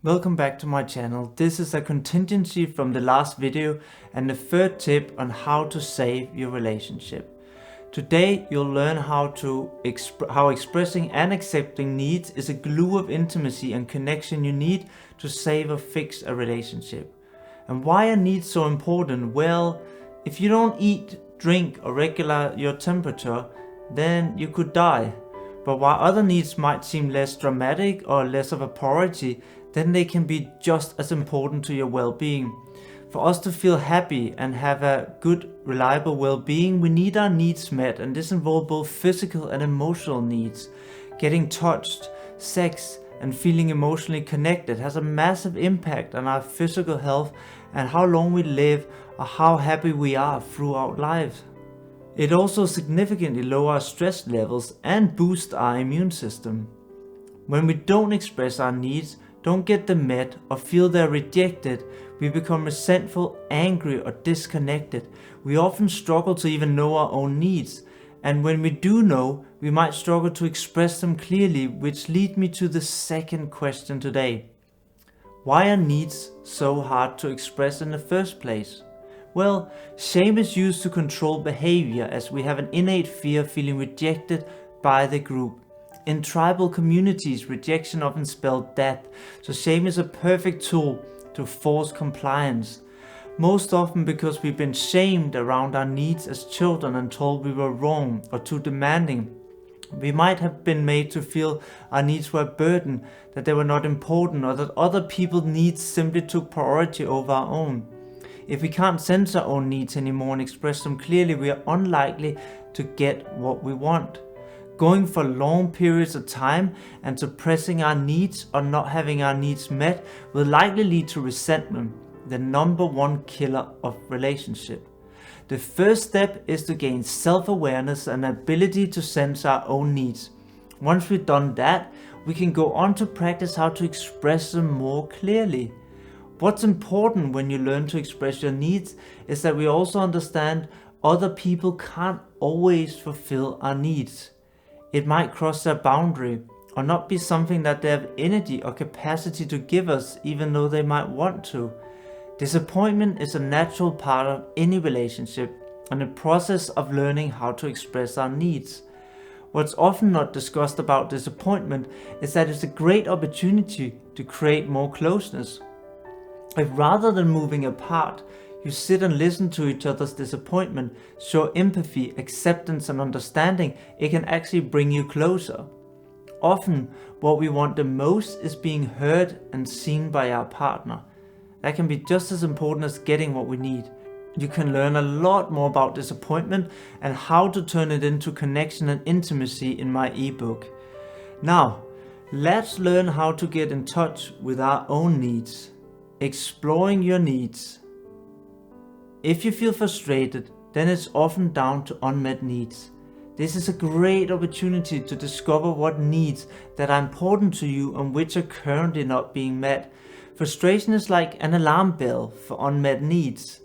Welcome back to my channel. This is a contingency from the last video and the third tip on how to save your relationship. Today you'll learn how expressing and accepting needs is a glue of intimacy and connection you need to save or fix a relationship. And why are needs so important? Well, if you don't eat, drink or regulate your temperature, then you could die. But while other needs might seem less dramatic or less of a priority, then they can be just as important to your well-being. For us to feel happy and have a good, reliable well-being, we need our needs met, and this involves both physical and emotional needs. Getting touched, sex, and feeling emotionally connected has a massive impact on our physical health and how long we live or how happy we are throughout life. It also significantly lowers stress levels and boosts our immune system. When we don't express our needs, don't get them met, or feel they're rejected, we become resentful, angry, or disconnected. We often struggle to even know our own needs, and when we do know, we might struggle to express them clearly, which leads me to the second question today. Why are needs so hard to express in the first place? Well, shame is used to control behavior, as we have an innate fear of feeling rejected by the group. In tribal communities, rejection often spelled death, so shame is a perfect tool to force compliance. Most often because we've been shamed around our needs as children and told we were wrong or too demanding. We might have been made to feel our needs were a burden, that they were not important, or that other people's needs simply took priority over our own. If we can't sense our own needs anymore and express them clearly, we are unlikely to get what we want. Going for long periods of time and suppressing our needs or not having our needs met will likely lead to resentment, the number one killer of relationship. The first step is to gain self-awareness and ability to sense our own needs. Once we've done that, we can go on to practice how to express them more clearly. What's important when you learn to express your needs is that we also understand other people can't always fulfill our needs. It might cross their boundary or not be something that they have energy or capacity to give us, even though they might want to. Disappointment is a natural part of any relationship and the process of learning how to express our needs. What's often not discussed about disappointment is that it's a great opportunity to create more closeness. If rather than moving apart, you sit and listen to each other's disappointment, show empathy, acceptance and understanding, it can actually bring you closer. Often, what we want the most is being heard and seen by our partner. That can be just as important as getting what we need. You can learn a lot more about disappointment and how to turn it into connection and intimacy in my ebook. Now, let's learn how to get in touch with our own needs. Exploring your needs. If you feel frustrated, then it's often down to unmet needs. This is a great opportunity to discover what needs that are important to you and which are currently not being met. Frustration is like an alarm bell for unmet needs.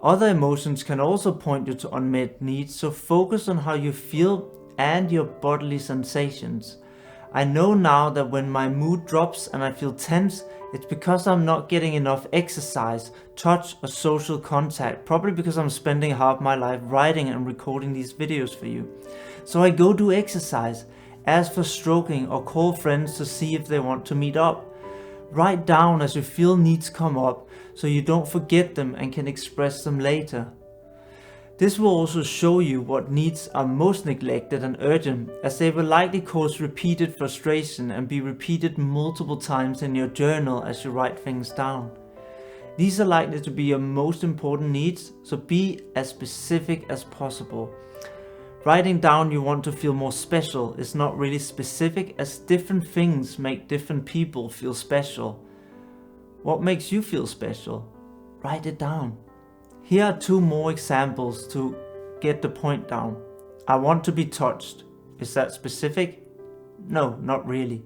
Other emotions can also point you to unmet needs, so focus on how you feel and your bodily sensations. I know now that when my mood drops and I feel tense, it's because I'm not getting enough exercise, touch or social contact, probably because I'm spending half my life writing and recording these videos for you. So I go do exercise, ask for stroking or call friends to see if they want to meet up. Write down as your feel needs come up so you don't forget them and can express them later. This will also show you what needs are most neglected and urgent, as they will likely cause repeated frustration and be repeated multiple times in your journal as you write things down. These are likely to be your most important needs, so be as specific as possible. Writing down you want to feel more special is not really specific, as different things make different people feel special. What makes you feel special? Write it down. Here are two more examples to get the point down. I want to be touched. Is that specific? No, not really.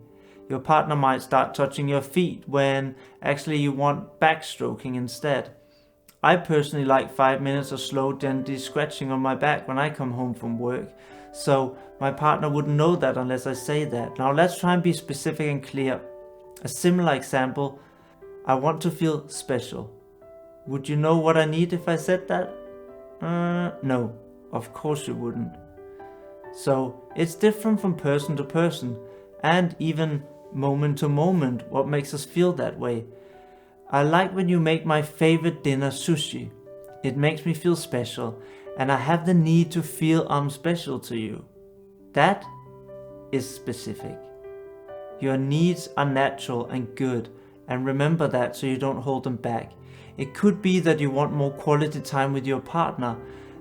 Your partner might start touching your feet when actually you want backstroking instead. I personally like 5 minutes of slow, gently scratching on my back when I come home from work. So my partner wouldn't know that unless I say that. Now let's try and be specific and clear. A similar example, I want to feel special. Would you know what I need if I said that? No, of course you wouldn't. So it's different from person to person, and even moment to moment what makes us feel that way. I like when you make my favorite dinner sushi. It makes me feel special, and I have the need to feel I'm special to you. That is specific. Your needs are natural and good, and remember that so you don't hold them back. It could be that you want more quality time with your partner,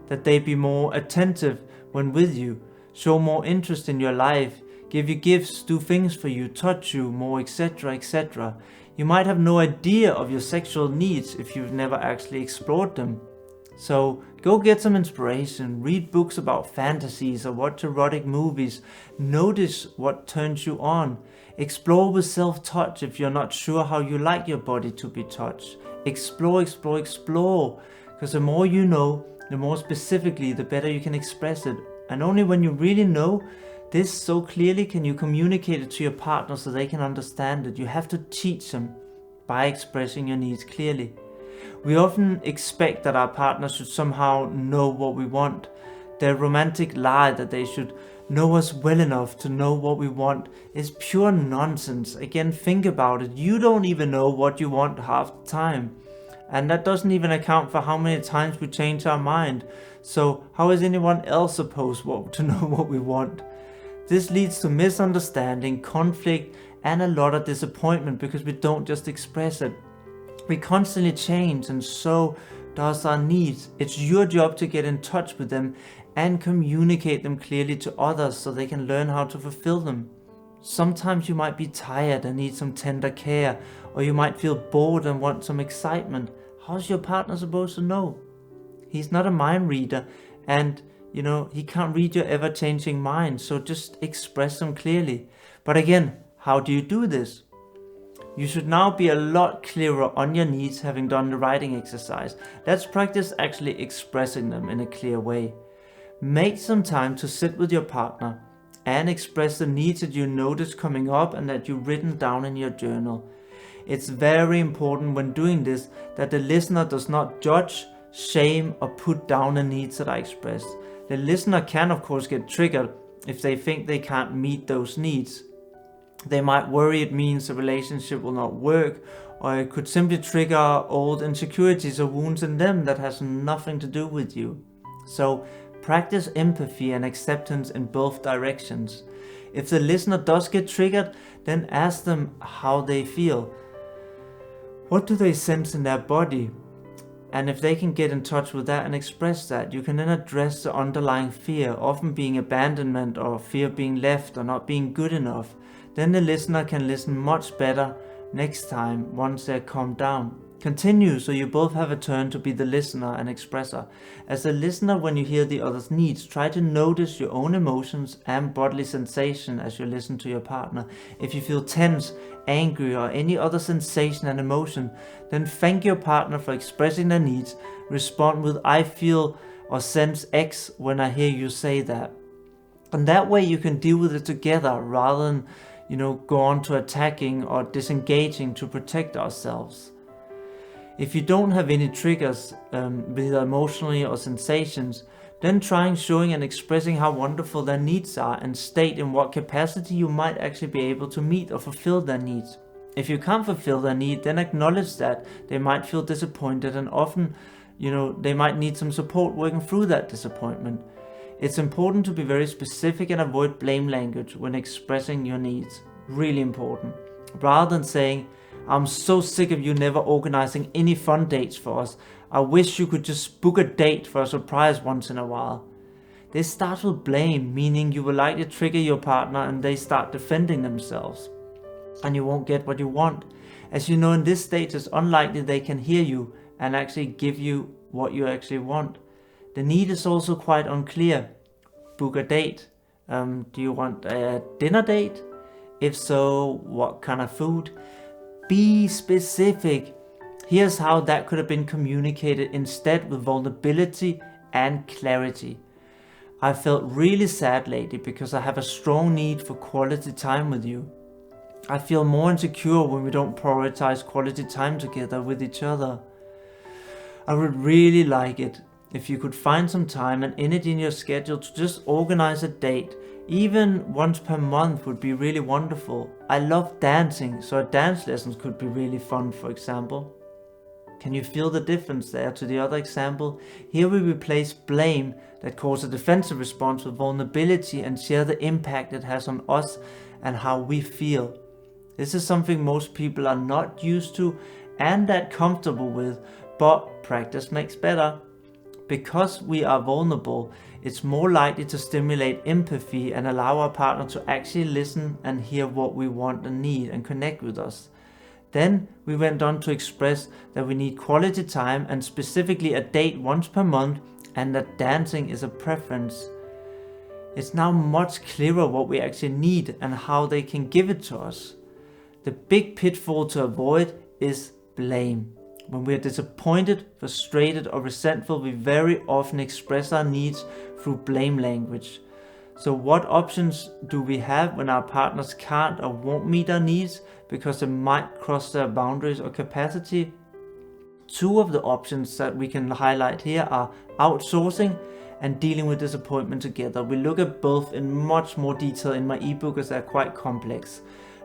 that they be more attentive when with you, show more interest in your life, give you gifts, do things for you, touch you more, etc., etc. You might have no idea of your sexual needs if you've never actually explored them. So go get some inspiration, read books about fantasies or watch erotic movies, notice what turns you on, explore with self-touch if you're not sure how you like your body to be touched. Explore, because the more you know, the more specifically, the better you can express it. And only when you really know this so clearly can you communicate it to your partner so they can understand it. You have to teach them by expressing your needs clearly. We often expect that our partner should somehow know what we want. The romantic lie that they should know us well enough to know what we want is pure nonsense. Again, think about it. You don't even know what you want half the time. And that doesn't even account for how many times we change our mind. So how is anyone else supposed to know what we want? This leads to misunderstanding, conflict, and a lot of disappointment because we don't just express it. We constantly change, and so does our needs. It's your job to get in touch with them and communicate them clearly to others so they can learn how to fulfill them. Sometimes you might be tired and need some tender care, or you might feel bored and want some excitement. How's your partner supposed to know? He's not a mind reader, and he can't read your ever-changing mind, so just express them clearly. But again, how do you do this? You should now be a lot clearer on your needs having done the writing exercise. Let's practice actually expressing them in a clear way. Make some time to sit with your partner and express the needs that you notice coming up and that you've written down in your journal. It's very important when doing this that the listener does not judge, shame, or put down the needs that are expressed. The listener can of course get triggered if they think they can't meet those needs. They might worry it means the relationship will not work, or it could simply trigger old insecurities or wounds in them that has nothing to do with you. So practice empathy and acceptance in both directions. If the listener does get triggered, then ask them how they feel. What do they sense in their body? And if they can get in touch with that and express that, you can then address the underlying fear, often being abandonment or fear of being left or not being good enough. Then the listener can listen much better next time once they're calmed down. Continue so you both have a turn to be the listener and expresser. As a listener, when you hear the other's needs, try to notice your own emotions and bodily sensation as you listen to your partner. If you feel tense, angry, or any other sensation and emotion, then thank your partner for expressing their needs. Respond with "I feel" or "sense X" when I hear you say that. And that way you can deal with it together rather than go on to attacking or disengaging to protect ourselves. If you don't have any triggers, either emotionally or sensations, then try showing and expressing how wonderful their needs are and state in what capacity you might actually be able to meet or fulfill their needs. If you can't fulfill their need, then acknowledge that they might feel disappointed, and often, they might need some support working through that disappointment. It's important to be very specific and avoid blame language when expressing your needs. Really important. Rather than saying, "I'm so sick of you never organizing any fun dates for us. I wish you could just book a date for a surprise once in a while." This starts with blame, meaning you will likely trigger your partner and they start defending themselves. And you won't get what you want. As you know, in this stage, it's unlikely they can hear you and actually give you what you actually want. The need is also quite unclear. Book a date. Do you want a dinner date? If so, what kind of food? Be specific. Here's how that could have been communicated instead, with vulnerability and clarity. "I felt really sad lately because I have a strong need for quality time with you. I feel more insecure when we don't prioritize quality time together with each other. I would really like it if you could find some time and energy in your schedule to just organize a date. Even once per month would be really wonderful. I love dancing, so a dance lesson could be really fun, for example. Can you feel the difference there to the other example? Here we replace blame that causes a defensive response with vulnerability and share the impact it has on us and how we feel. This is something most people are not used to and that comfortable with, but practice makes better. Because we are vulnerable, it's more likely to stimulate empathy and allow our partner to actually listen and hear what we want and need and connect with us. Then we went on to express that we need quality time and specifically a date once per month, and that dancing is a preference. It's now much clearer what we actually need and how they can give it to us. The big pitfall to avoid is blame. When we are disappointed, frustrated or resentful, we very often express our needs through blame language. So what options do we have when our partners can't or won't meet our needs because they might cross their boundaries or capacity? Two of the options that we can highlight here are outsourcing and dealing with disappointment together. We look at both in much more detail in my ebook as they're quite complex.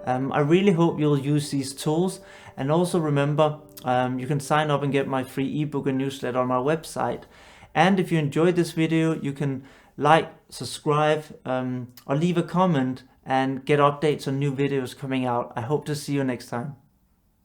I really hope you'll use these tools, and also remember you can sign up and get my free ebook and newsletter on my website. And if you enjoyed this video, you can like, subscribe, or leave a comment and get updates on new videos coming out. I hope to see you next time.